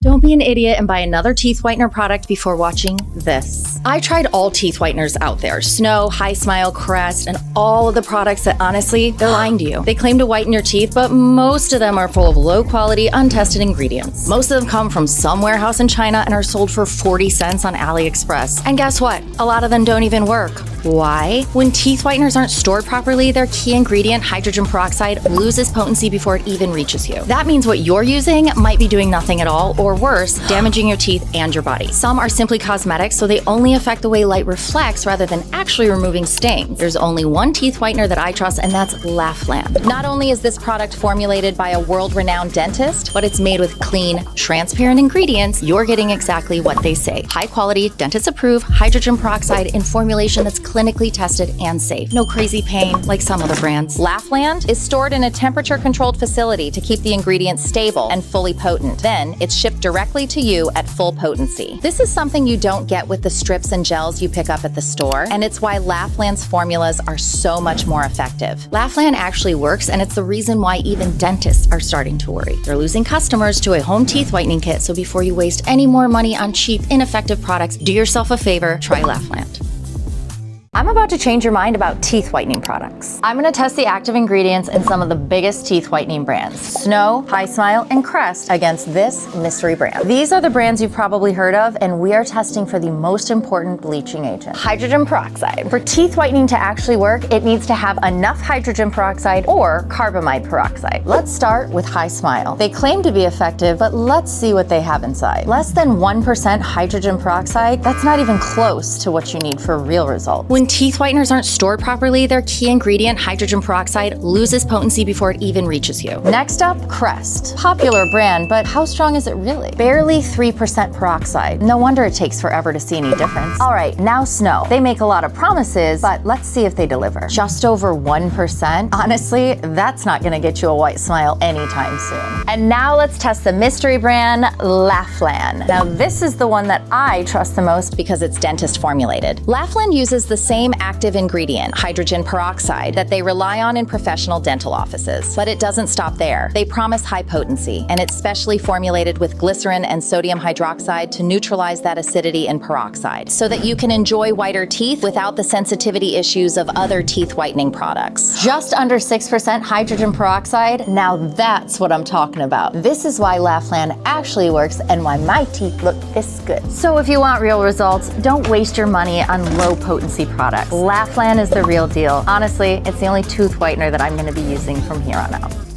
Don't be an idiot and buy another teeth whitener product before watching this. I tried all teeth whiteners out there, Snow, High Smile, Crest, and all of the products that honestly, they're lying to you. They claim to whiten your teeth, but most of them are full of low quality, untested ingredients. Most of them come from some warehouse in China and are sold for 40 cents on AliExpress. And guess what? A lot of them don't even work. Why? When teeth whiteners aren't stored properly, their key ingredient, hydrogen peroxide, loses potency before it even reaches you. That means what you're using might be doing nothing at all, or worse, damaging your teeth and your body. Some are simply cosmetic, so they only affect the way light reflects rather than actually removing stains. There's only one teeth whitener that I trust, and that's Laughland. Not only is this product formulated by a world-renowned dentist, but it's made with clean, transparent ingredients. You're getting exactly what they say. High quality, dentist-approved hydrogen peroxide in formulation that's clinically tested and safe. No crazy pain like some other brands. Laughland is stored in a temperature-controlled facility to keep the ingredients stable and fully potent. Then it's shipped directly to you at full potency. This is something you don't get with the strips and gels you pick up at the store, and it's why Laughland's formulas are so much more effective. Laughland actually works, and it's the reason why even dentists are starting to worry. They're losing customers to a home teeth whitening kit, so before you waste any more money on cheap, ineffective products, do yourself a favor, try Laughland. I'm about to change your mind about teeth whitening products. I'm going to test the active ingredients in some of the biggest teeth whitening brands, Snow, High Smile, and Crest, against this mystery brand. These are the brands you've probably heard of, and we are testing for the most important bleaching agent, hydrogen peroxide. For teeth whitening to actually work, it needs to have enough hydrogen peroxide or carbamide peroxide. Let's start with High Smile. They claim to be effective, but let's see what they have inside. Less than 1% hydrogen peroxide, that's not even close to what you need for real results. When teeth whiteners aren't stored properly, their key ingredient, hydrogen peroxide, loses potency before it even reaches you. Next up, Crest. Popular brand, but how strong is it really? Barely 3% peroxide. No wonder it takes forever to see any difference. All right, now Snow. They make a lot of promises, but let's see if they deliver. Just over 1%? Honestly, that's not gonna get you a white smile anytime soon. And now let's test the mystery brand, Laughland. Now this is the one that I trust the most because it's dentist formulated. Laughland uses the same active ingredient, hydrogen peroxide, that they rely on in professional dental offices. But it doesn't stop there. They promise high potency, and it's specially formulated with glycerin and sodium hydroxide to neutralize that acidity and peroxide, so that you can enjoy whiter teeth without the sensitivity issues of other teeth whitening products. Just under 6% hydrogen peroxide, now that's what I'm talking about. This is why Laughland actually works and why my teeth look this good. So if you want real results, don't waste your money on low potency products. Laughland is the real deal. Honestly, it's the only tooth whitener that I'm going to be using from here on out.